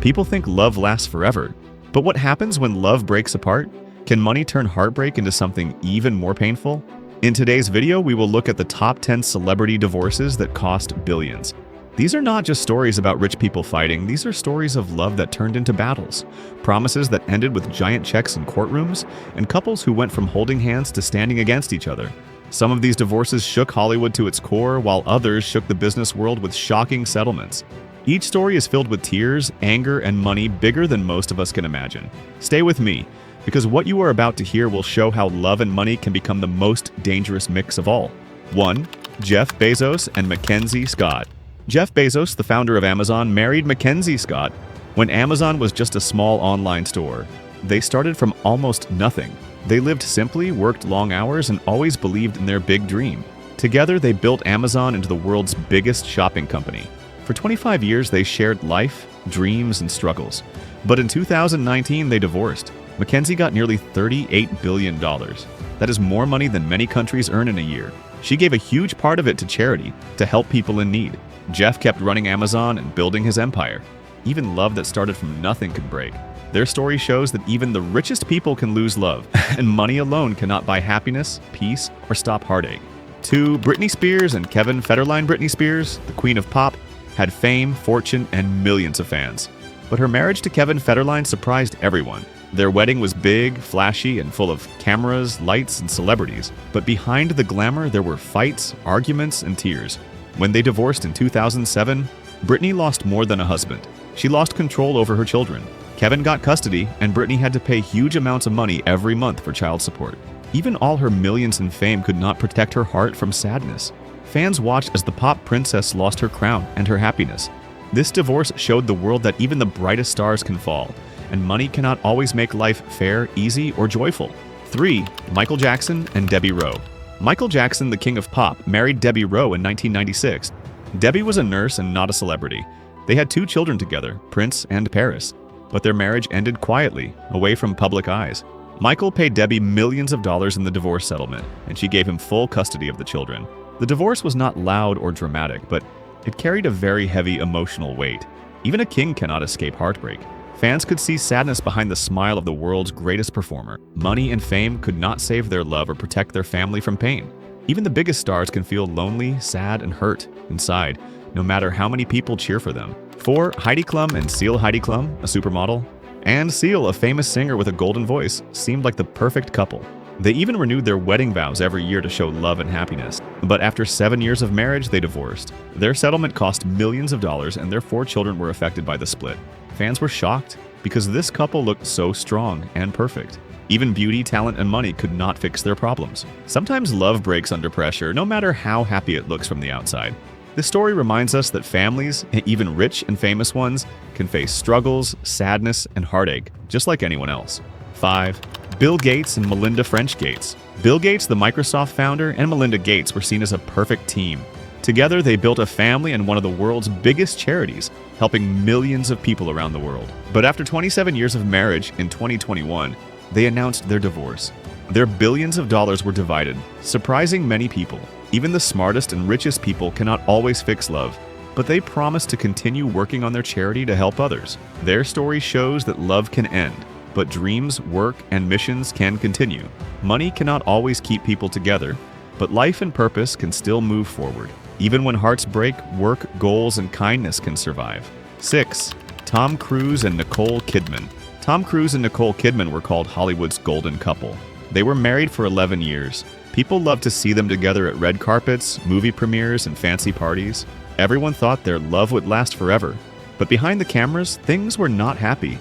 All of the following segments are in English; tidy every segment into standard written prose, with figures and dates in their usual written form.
People think love lasts forever, but what happens when love breaks apart? Can money turn heartbreak into something even more painful? In today's video, we will look at the top 10 celebrity divorces that cost billions. These are not just stories about rich people fighting, these are stories of love that turned into battles, promises that ended with giant checks in courtrooms, and couples who went from holding hands to standing against each other. Some of these divorces shook Hollywood to its core, while others shook the business world with shocking settlements. Each story is filled with tears, anger, and money bigger than most of us can imagine. Stay with me, because what you are about to hear will show how love and money can become the most dangerous mix of all. 1. Jeff Bezos and MacKenzie Scott. Jeff Bezos, the founder of Amazon, married MacKenzie Scott when Amazon was just a small online store. They started from almost nothing. They lived simply, worked long hours, and always believed in their big dream. Together, they built Amazon into the world's biggest shopping company. For 25 years, they shared life, dreams, and struggles. But in 2019, they divorced. MacKenzie got nearly $38 billion. That is more money than many countries earn in a year. She gave a huge part of it to charity, to help people in need. Jeff kept running Amazon and building his empire. Even love that started from nothing could break. Their story shows that even the richest people can lose love, and money alone cannot buy happiness, peace, or stop heartache. 2. Britney Spears and Kevin Federline. Britney Spears, the queen of pop, had fame, fortune, and millions of fans. But her marriage to Kevin Federline surprised everyone. Their wedding was big, flashy, and full of cameras, lights, and celebrities. But behind the glamour, there were fights, arguments, and tears. When they divorced in 2007, Britney lost more than a husband. She lost control over her children. Kevin got custody, and Britney had to pay huge amounts of money every month for child support. Even all her millions in fame could not protect her heart from sadness. Fans watched as the pop princess lost her crown and her happiness. This divorce showed the world that even the brightest stars can fall, and money cannot always make life fair, easy, or joyful. 3. Michael Jackson and Debbie Rowe. Michael Jackson, the king of pop, married Debbie Rowe in 1996. Debbie was a nurse and not a celebrity. They had 2 children together, Prince and Paris. But their marriage ended quietly, away from public eyes. Michael paid Debbie millions of dollars in the divorce settlement, and she gave him full custody of the children. The divorce was not loud or dramatic, but it carried a very heavy emotional weight. Even a king cannot escape heartbreak. Fans could see sadness behind the smile of the world's greatest performer. Money and fame could not save their love or protect their family from pain. Even the biggest stars can feel lonely, sad, and hurt inside, no matter how many people cheer for them. 4. Heidi Klum and Seal. Heidi Klum, a supermodel, and Seal, a famous singer with a golden voice, seemed like the perfect couple. They even renewed their wedding vows every year to show love and happiness. But after 7 years of marriage, they divorced. Their settlement cost millions of dollars, and their 4 children were affected by the split. Fans were shocked because this couple looked so strong and perfect. Even beauty, talent, and money could not fix their problems. Sometimes love breaks under pressure, no matter how happy it looks from the outside. This story reminds us that families, even rich and famous ones, can face struggles, sadness, and heartache, just like anyone else. 5. Bill Gates and Melinda Gates. Bill Gates, the Microsoft founder, and Melinda Gates were seen as a perfect team. Together, they built a family and one of the world's biggest charities, helping millions of people around the world. But after 27 years of marriage in 2021, they announced their divorce. Their billions of dollars were divided, surprising many people. Even the smartest and richest people cannot always fix love, but they promised to continue working on their charity to help others. Their story shows that love can end, but dreams, work, and missions can continue. Money cannot always keep people together, but life and purpose can still move forward. Even when hearts break, work, goals, and kindness can survive. 6. Tom Cruise and Nicole Kidman. Tom Cruise and Nicole Kidman were called Hollywood's golden couple. They were married for 11 years. People loved to see them together at red carpets, movie premieres, and fancy parties. Everyone thought their love would last forever. But behind the cameras, things were not happy.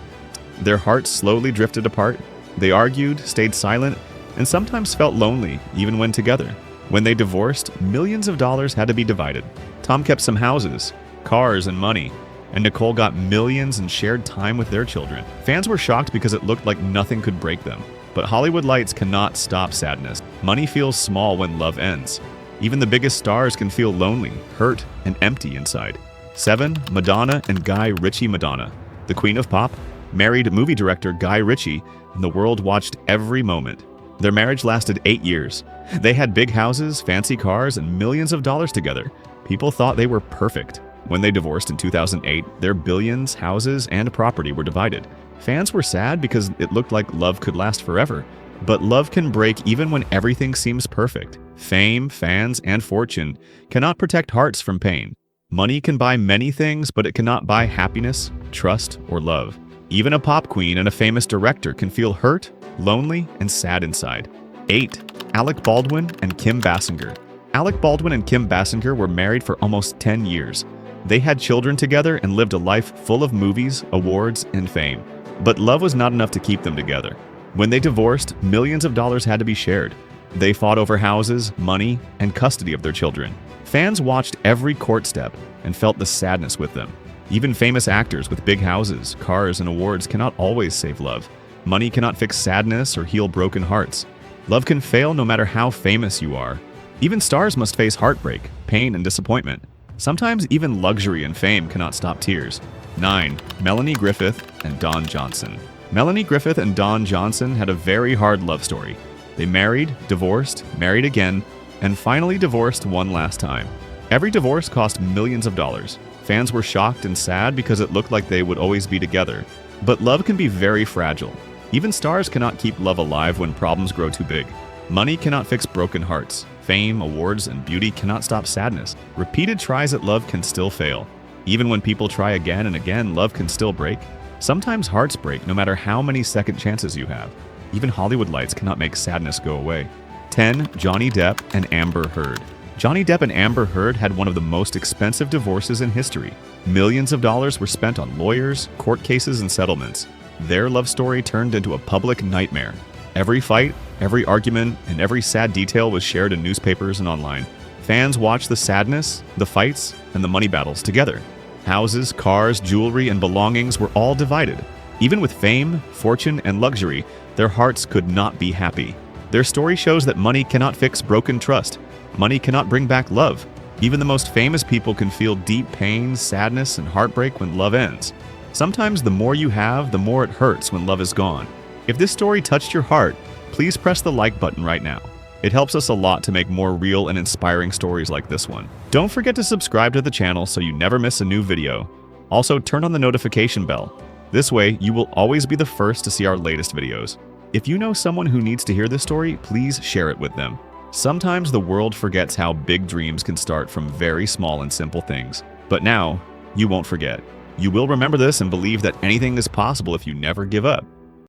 Their hearts slowly drifted apart. They argued, stayed silent, and sometimes felt lonely, even when together. When they divorced, millions of dollars had to be divided. Tom kept some houses, cars, and money, and Nicole got millions and shared time with their children. Fans were shocked because it looked like nothing could break them. But Hollywood lights cannot stop sadness. Money feels small when love ends. Even the biggest stars can feel lonely, hurt, and empty inside. 7. Madonna and Guy Ritchie. Madonna, the queen of pop, married movie director Guy Ritchie, and the world watched every moment. Their marriage lasted 8 years. They had big houses, fancy cars, and millions of dollars together. People thought they were perfect. When they divorced in 2008, their billions, houses, and property were divided. Fans were sad because it looked like love could last forever. But love can break even when everything seems perfect. Fame, fans, and fortune cannot protect hearts from pain. Money can buy many things, but it cannot buy happiness, trust, or love. Even a pop queen and a famous director can feel hurt, lonely, and sad inside. 8. Alec Baldwin and Kim Basinger. Alec Baldwin and Kim Basinger were married for almost 10 years. They had children together and lived a life full of movies, awards, and fame. But love was not enough to keep them together. When they divorced, millions of dollars had to be shared. They fought over houses, money, and custody of their children. Fans watched every court step and felt the sadness with them. Even famous actors with big houses, cars, and awards cannot always save love. Money cannot fix sadness or heal broken hearts. Love can fail no matter how famous you are. Even stars must face heartbreak, pain, and disappointment. Sometimes even luxury and fame cannot stop tears. 9. Melanie Griffith and Don Johnson. Melanie Griffith and Don Johnson had a very hard love story. They married, divorced, married again, and finally divorced one last time. Every divorce cost millions of dollars. Fans were shocked and sad because it looked like they would always be together. But love can be very fragile. Even stars cannot keep love alive when problems grow too big. Money cannot fix broken hearts. Fame, awards, and beauty cannot stop sadness. Repeated tries at love can still fail. Even when people try again and again, love can still break. Sometimes hearts break no matter how many second chances you have. Even Hollywood lights cannot make sadness go away. 10. Johnny Depp and Amber Heard. Johnny Depp and Amber Heard had one of the most expensive divorces in history. Millions of dollars were spent on lawyers, court cases, and settlements. Their love story turned into a public nightmare. Every fight, every argument, and every sad detail was shared in newspapers and online. Fans watched the sadness, the fights, and the money battles together. Houses, cars, jewelry, and belongings were all divided. Even with fame, fortune, and luxury, their hearts could not be happy. Their story shows that money cannot fix broken trust. Money cannot bring back love. Even the most famous people can feel deep pain, sadness, and heartbreak when love ends. Sometimes the more you have, the more it hurts when love is gone. If this story touched your heart, please press the like button right now. It helps us a lot to make more real and inspiring stories like this one. Don't forget to subscribe to the channel so you never miss a new video. Also, turn on the notification bell. This way, you will always be the first to see our latest videos. If you know someone who needs to hear this story, please share it with them. Sometimes the world forgets how big dreams can start from very small and simple things. But now, you won't forget. You will remember this and believe that anything is possible if you never give up.